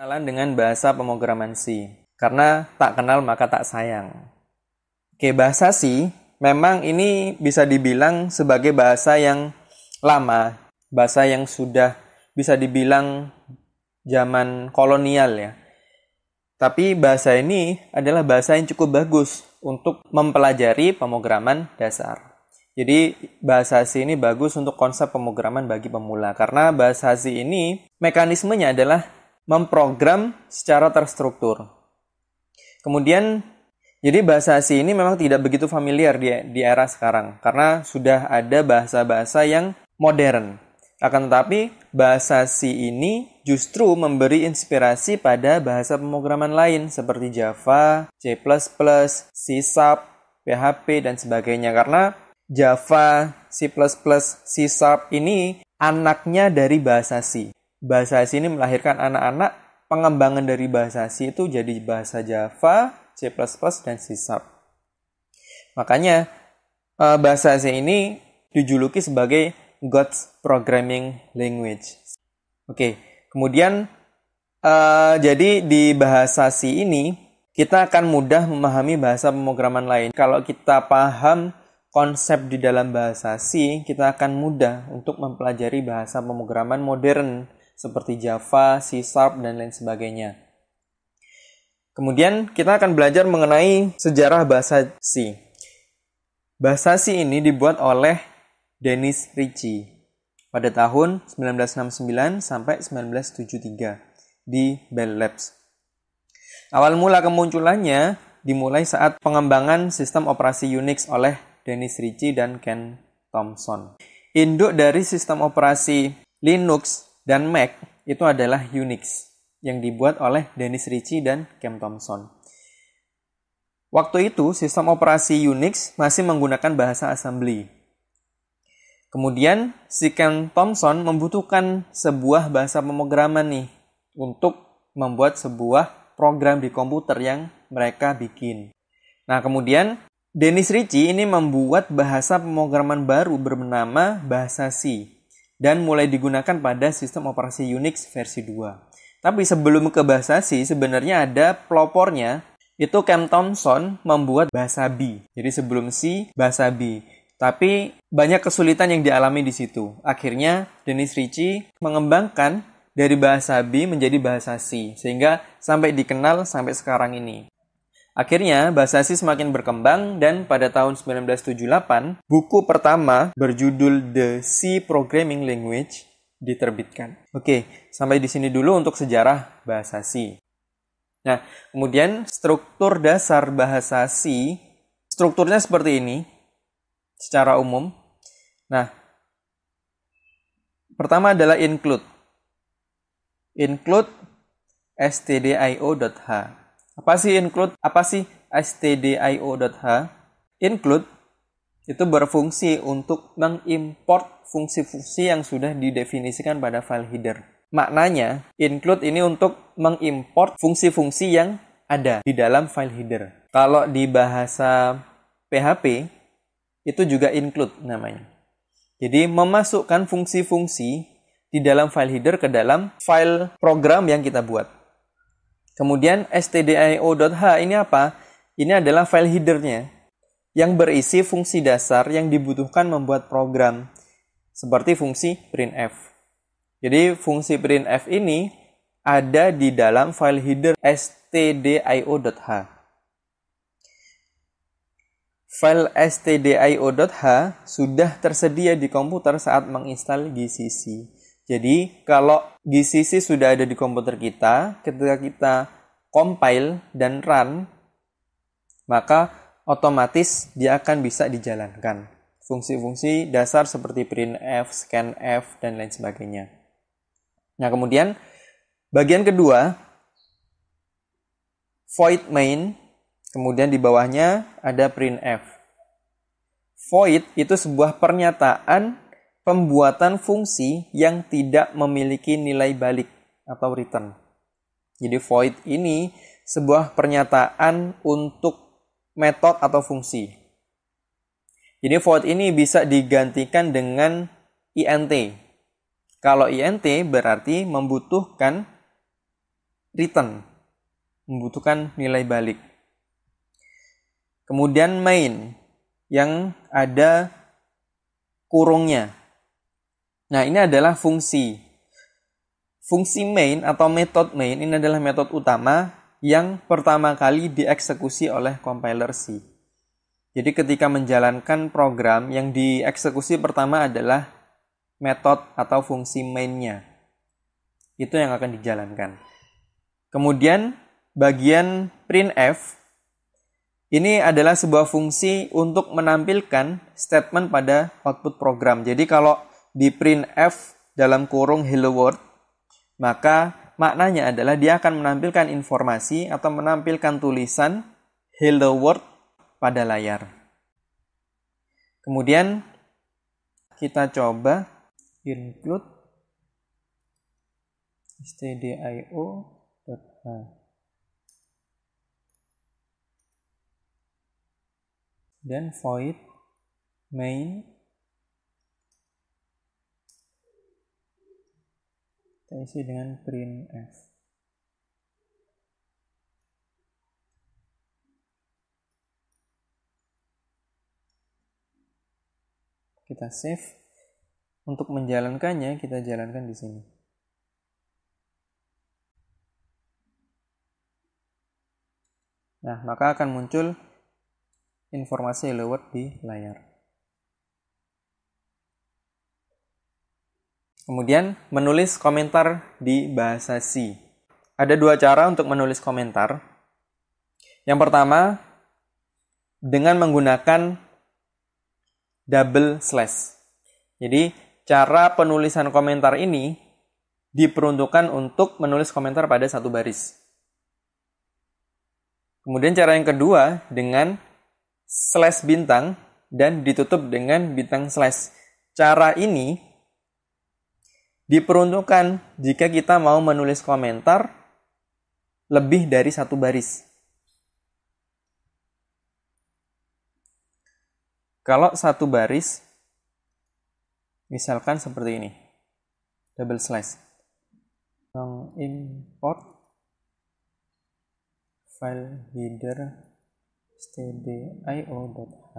Kenalan dengan bahasa pemrograman C. Karena tak kenal maka tak sayang. Oke, bahasa C memang ini bisa dibilang sebagai bahasa yang lama. Bahasa yang sudah bisa dibilang zaman kolonial ya. Tapi bahasa ini adalah bahasa yang cukup bagus untuk mempelajari pemrograman dasar. Jadi bahasa C ini bagus untuk konsep pemrograman bagi pemula. Karena bahasa C ini mekanismenya adalah memprogram secara terstruktur. Kemudian, jadi bahasa C ini memang tidak begitu familiar di era sekarang. Karena sudah ada bahasa-bahasa yang modern. Akan tetapi, bahasa C ini justru memberi inspirasi pada bahasa pemrograman lain seperti Java, C++, C#, PHP, dan sebagainya. Karena Java, C++, C# ini anaknya dari bahasa C. Bahasa C ini melahirkan anak-anak pengembangan dari bahasa C itu jadi bahasa Java, C++, dan C#. Makanya bahasa C ini dijuluki sebagai God's Programming Language. Oke, kemudian jadi di bahasa C ini kita akan mudah memahami bahasa pemrograman lain. Kalau kita paham konsep di dalam bahasa C, kita akan mudah untuk mempelajari bahasa pemrograman modern seperti Java, C#, dan lain sebagainya. Kemudian kita akan belajar mengenai sejarah bahasa C. Bahasa C ini dibuat oleh Dennis Ritchie pada tahun 1969 sampai 1973 di Bell Labs. Awal mula kemunculannya dimulai saat pengembangan sistem operasi Unix oleh Dennis Ritchie dan Ken Thompson. Induk dari sistem operasi Linux dan Mac itu adalah Unix yang dibuat oleh Dennis Ritchie dan Ken Thompson. Waktu itu sistem operasi Unix masih menggunakan bahasa assembly. Kemudian si Ken Thompson membutuhkan sebuah bahasa pemrograman nih untuk membuat sebuah program di komputer yang mereka bikin. Nah, kemudian Dennis Ritchie ini membuat bahasa pemrograman baru bernama bahasa C dan mulai digunakan pada sistem operasi Unix versi 2. Tapi sebelum ke bahasa C, sebenarnya ada pelopornya, itu Ken Thompson membuat bahasa B. Jadi sebelum C, bahasa B. Tapi banyak kesulitan yang dialami di situ. Akhirnya Dennis Ritchie mengembangkan dari bahasa B menjadi bahasa C, sehingga sampai dikenal sampai sekarang ini. Akhirnya, bahasa C semakin berkembang dan pada tahun 1978, buku pertama berjudul The C Programming Language diterbitkan. Oke, sampai di sini dulu untuk sejarah bahasa C. Nah, kemudian struktur dasar bahasa C, strukturnya seperti ini secara umum. Nah, pertama adalah include. Include stdio.h. Apa sih include? Apa sih stdio.h? Include itu berfungsi untuk mengimport fungsi-fungsi yang sudah didefinisikan pada file header. Maknanya, include ini untuk mengimport fungsi-fungsi yang ada di dalam file header. Kalau di bahasa PHP, itu juga include namanya. Jadi, memasukkan fungsi-fungsi di dalam file header ke dalam file program yang kita buat. Kemudian stdio.h ini apa? Ini adalah file headernya yang berisi fungsi dasar yang dibutuhkan membuat program seperti fungsi printf. Jadi fungsi printf ini ada di dalam file header stdio.h. File stdio.h sudah tersedia di komputer saat menginstal GCC. Jadi, kalau GCC sudah ada di komputer kita, ketika kita compile dan run, maka otomatis dia akan bisa dijalankan. Fungsi-fungsi dasar seperti printf, scanf, dan lain sebagainya. Nah, kemudian bagian kedua, void main, kemudian di bawahnya ada printf. Void itu sebuah pernyataan pembuatan fungsi yang tidak memiliki nilai balik atau return. Jadi void ini sebuah pernyataan untuk metode atau fungsi. Jadi void ini bisa digantikan dengan int. Kalau int berarti membutuhkan return, membutuhkan nilai balik. Kemudian main yang ada kurungnya. Nah, ini adalah fungsi. Fungsi main atau metode main ini adalah metode utama yang pertama kali dieksekusi oleh compiler C. Jadi ketika menjalankan program, yang dieksekusi pertama adalah metode atau fungsi mainnya. Itu yang akan dijalankan. Kemudian bagian printf ini adalah sebuah fungsi untuk menampilkan statement pada output program. Jadi kalau di printf dalam kurung hello world, maka maknanya adalah dia akan menampilkan informasi atau menampilkan tulisan hello world pada layar. Kemudian kita coba include stdio.h. Dan void main kita isi dengan printf. Kita save. Untuk menjalankannya kita jalankan di sini. Nah, maka akan muncul informasi hello world di layar. Kemudian menulis komentar di bahasa C. Ada dua cara untuk menulis komentar. Yang pertama, dengan menggunakan double slash. Jadi, cara penulisan komentar ini diperuntukkan untuk menulis komentar pada satu baris. Kemudian cara yang kedua, dengan slash bintang dan ditutup dengan bintang slash. Cara ini diperuntukkan jika kita mau menulis komentar lebih dari satu baris. Kalau satu baris, misalkan seperti ini, double slash, import file header stdio.h.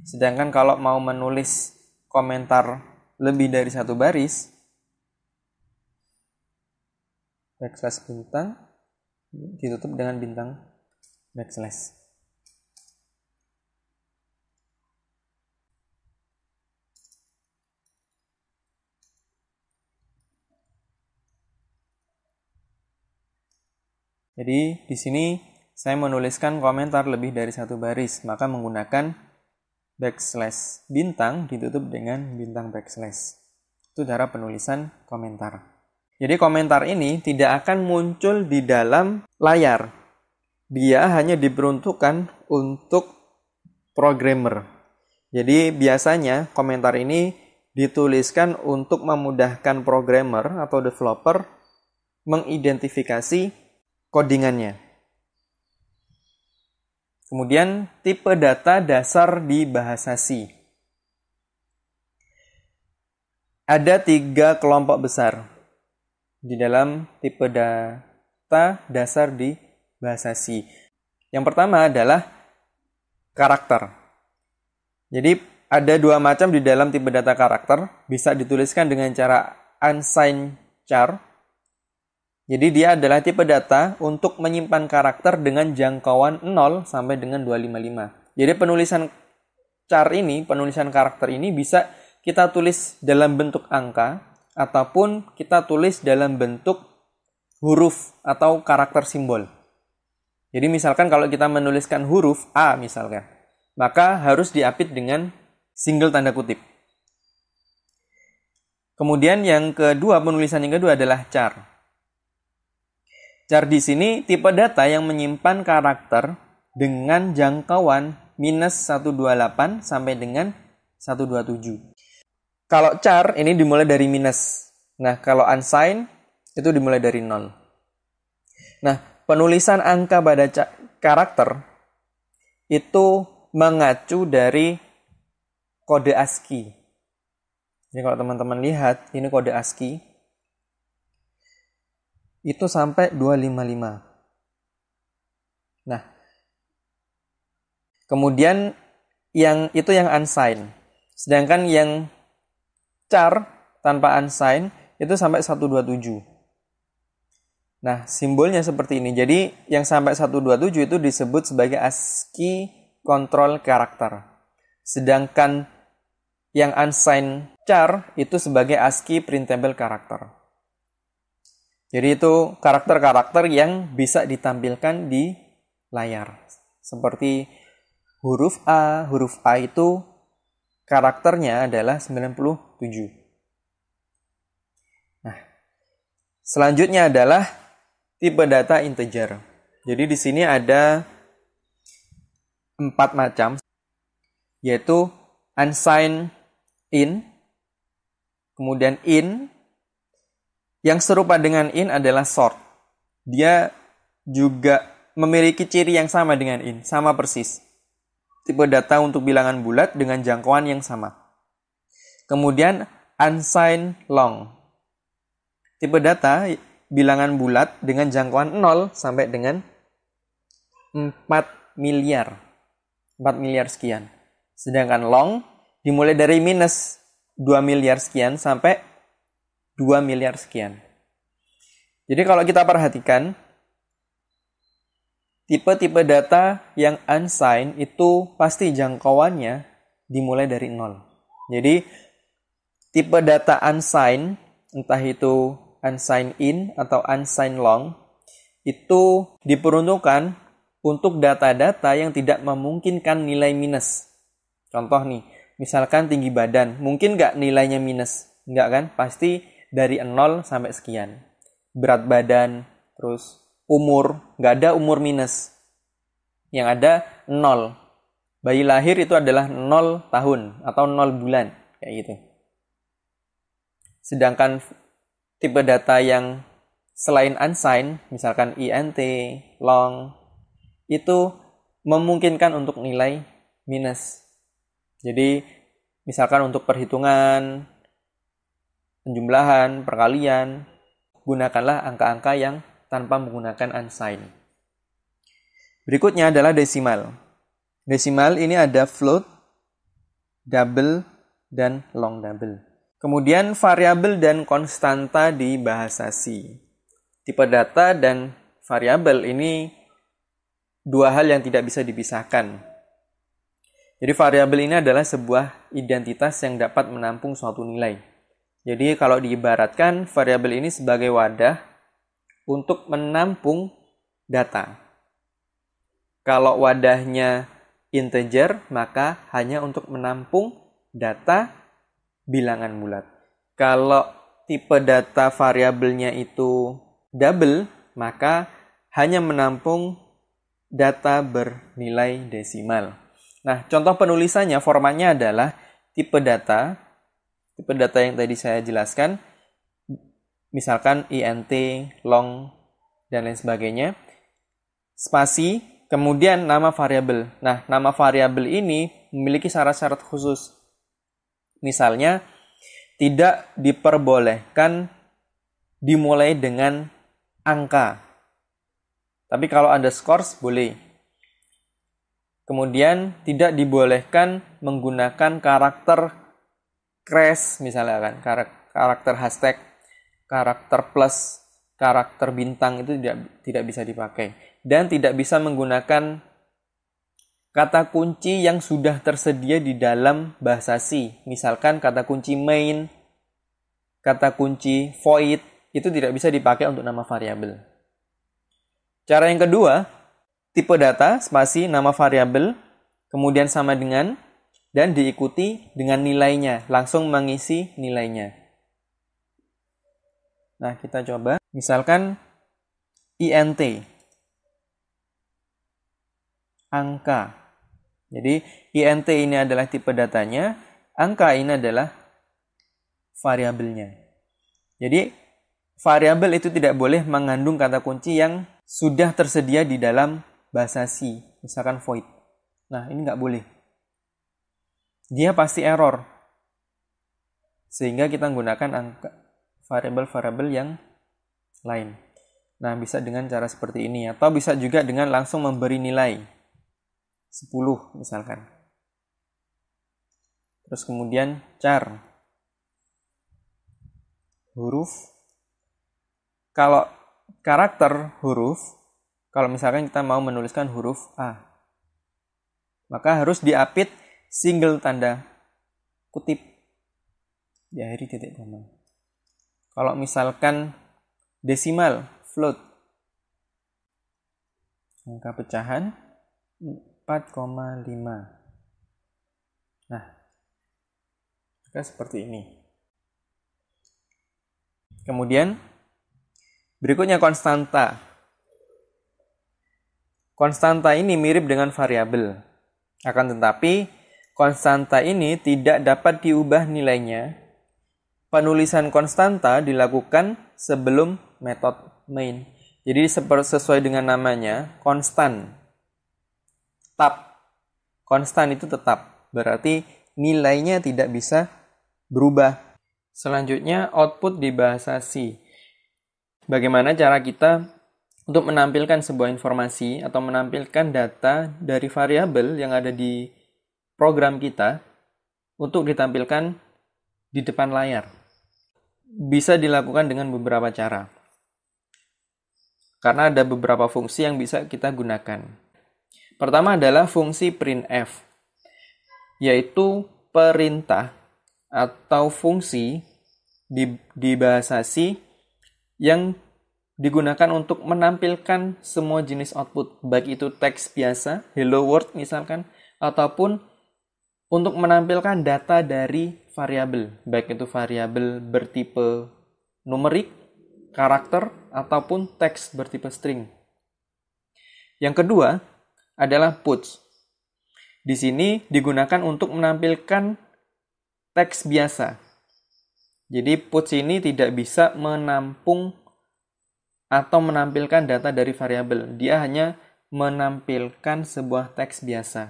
Sedangkan kalau mau menulis komentar lebih dari satu baris, backslash bintang ditutup dengan bintang backslash. Jadi di sini saya menuliskan komentar lebih dari satu baris, maka menggunakan backslash bintang ditutup dengan bintang backslash. Itu cara penulisan komentar. Jadi komentar ini tidak akan muncul di dalam layar. Dia hanya diperuntukkan untuk programmer. Jadi biasanya komentar ini dituliskan untuk memudahkan programmer atau developer mengidentifikasi codingannya. Kemudian tipe data dasar di bahasa C. Ada 3 kelompok besar di dalam tipe data dasar di bahasa C. Yang pertama adalah karakter. Jadi ada 2 macam di dalam tipe data karakter. Bisa dituliskan dengan cara unsigned char. Jadi dia adalah tipe data untuk menyimpan karakter dengan jangkauan 0 sampai dengan 255. Jadi penulisan char ini, penulisan karakter ini bisa kita tulis dalam bentuk angka ataupun kita tulis dalam bentuk huruf atau karakter simbol. Jadi misalkan kalau kita menuliskan huruf A misalkan, maka harus diapit dengan single tanda kutip. Kemudian yang kedua, penulisan yang kedua adalah char. Char di sini tipe data yang menyimpan karakter dengan jangkauan minus 128 sampai dengan 127. Kalau char ini dimulai dari minus. Nah, kalau unsigned itu dimulai dari 0. Nah, penulisan angka pada karakter itu mengacu dari kode ASCII. Jadi kalau teman-teman lihat, ini kode ASCII. itu sampai 255. Nah, kemudian yang unsigned. Sedangkan yang char tanpa unsigned itu sampai 127. Nah, simbolnya seperti ini. Jadi, yang sampai 127 itu disebut sebagai ASCII control character. Sedangkan yang unsigned char itu sebagai ASCII printable character. Jadi itu karakter-karakter yang bisa ditampilkan di layar. Seperti huruf A itu karakternya adalah 97. Nah, selanjutnya adalah tipe data integer. Jadi di sini ada 4 macam, yaitu unsigned int, kemudian int. Yang serupa dengan int adalah short. Dia juga memiliki ciri yang sama dengan int, sama persis. Tipe data untuk bilangan bulat dengan jangkauan yang sama. Kemudian unsigned long. Tipe data bilangan bulat dengan jangkauan 0 sampai dengan 4 miliar. 4 miliar sekian. Sedangkan long dimulai dari minus 2 miliar sekian sampai 2 miliar sekian. Jadi kalau kita perhatikan, tipe-tipe data yang unsigned itu pasti jangkauannya dimulai dari 0. Jadi, tipe data unsigned, entah itu unsigned int atau unsigned long, itu diperuntukkan untuk data-data yang tidak memungkinkan nilai minus. Contoh nih, misalkan tinggi badan, mungkin nggak nilainya minus? Nggak kan? Pasti dari 0 sampai sekian. Berat badan, terus umur, nggak ada umur minus. Yang ada 0. Bayi lahir itu adalah 0 tahun atau 0 bulan. Kayak gitu. Sedangkan tipe data yang selain unsigned, misalkan int, long, itu memungkinkan untuk nilai minus. Jadi, misalkan untuk perhitungan, penjumlahan, perkalian, gunakanlah angka-angka yang tanpa menggunakan unsigned. Berikutnya adalah desimal. Desimal ini ada float, double, dan long double. Kemudian variabel dan konstanta di bahasa C. Tipe data dan variabel ini dua hal yang tidak bisa dipisahkan. Jadi variabel ini adalah sebuah identitas yang dapat menampung suatu nilai. Jadi kalau diibaratkan variabel ini sebagai wadah untuk menampung data. Kalau wadahnya integer, maka hanya untuk menampung data bilangan bulat. Kalau tipe data variabelnya itu double, maka hanya menampung data bernilai desimal. Nah, contoh penulisannya, formatnya adalah tipe data yang tadi saya jelaskan, misalkan int, long, dan lain sebagainya, spasi, kemudian nama variabel. Nah, nama variabel ini memiliki syarat-syarat khusus. Misalnya, tidak diperbolehkan dimulai dengan angka. Tapi kalau underscore boleh. Kemudian, tidak dibolehkan menggunakan karakter crash, misalnya kan, karakter hashtag, karakter plus, karakter bintang itu tidak bisa dipakai. Dan tidak bisa menggunakan kata kunci yang sudah tersedia di dalam bahasa C. Misalkan kata kunci main, kata kunci void, itu tidak bisa dipakai untuk nama variabel. Cara yang kedua, tipe data, spasi, nama variabel, kemudian sama dengan, dan diikuti dengan nilainya, langsung mengisi nilainya. Nah, kita coba. Misalkan int, angka. Jadi, int ini adalah tipe datanya, angka ini adalah variabelnya. Jadi, variabel itu tidak boleh mengandung kata kunci yang sudah tersedia di dalam bahasa C, misalkan void. Nah, ini nggak boleh. Dia pasti error. Sehingga kita menggunakan variabel-variabel yang lain. Nah, bisa dengan cara seperti ini. Atau bisa juga dengan langsung memberi nilai 10 misalkan. Terus kemudian char. Huruf. Kalau karakter huruf, kalau misalkan kita mau menuliskan huruf A, maka harus diapit single tanda kutip, diakhiri titik koma. Kalau misalkan desimal, float, angka pecahan 4,5. Nah, seperti ini. Kemudian berikutnya konstanta. Konstanta ini mirip dengan variabel. Akan tetapi konstanta ini tidak dapat diubah nilainya. Penulisan konstanta dilakukan sebelum metode main. Jadi sesuai dengan namanya, konstan. Tetap. Konstan itu tetap. Berarti nilainya tidak bisa berubah. Selanjutnya, output di bahasa C. Bagaimana cara kita untuk menampilkan sebuah informasi atau menampilkan data dari variabel yang ada di program kita untuk ditampilkan di depan layar. Bisa dilakukan dengan beberapa cara. Karena ada beberapa fungsi yang bisa kita gunakan. Pertama adalah fungsi printf, yaitu perintah atau fungsi di bahasa C yang digunakan untuk menampilkan semua jenis output, baik itu teks biasa, hello world misalkan, ataupun untuk menampilkan data dari variabel, baik itu variabel bertipe numerik, karakter, ataupun teks bertipe string. Yang kedua adalah puts. Di sini digunakan untuk menampilkan teks biasa. Jadi puts ini tidak bisa menampung atau menampilkan data dari variabel. Dia hanya menampilkan sebuah teks biasa.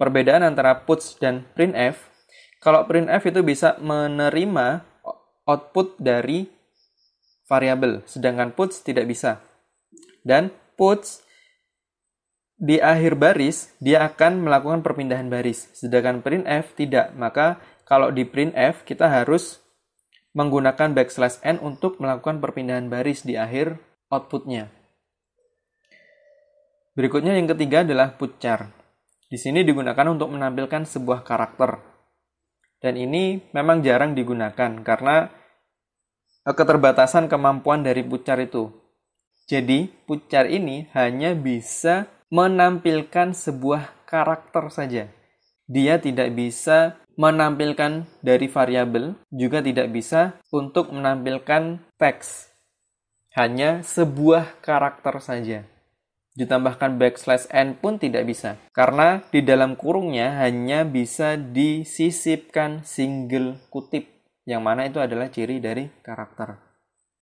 Perbedaan antara puts dan printf, kalau printf itu bisa menerima output dari variabel, sedangkan puts tidak bisa. Dan puts di akhir baris, dia akan melakukan perpindahan baris, sedangkan printf tidak. Maka kalau di printf, kita harus menggunakan \n untuk melakukan perpindahan baris di akhir outputnya. Berikutnya yang ketiga adalah putchar. Di sini digunakan untuk menampilkan sebuah karakter. Dan ini memang jarang digunakan karena keterbatasan kemampuan dari putchar itu. Jadi, putchar ini hanya bisa menampilkan sebuah karakter saja. Dia tidak bisa menampilkan dari variabel, juga tidak bisa untuk menampilkan teks. Hanya sebuah karakter saja. Ditambahkan \n pun tidak bisa. Karena di dalam kurungnya hanya bisa disisipkan single kutip. Yang mana itu adalah ciri dari karakter.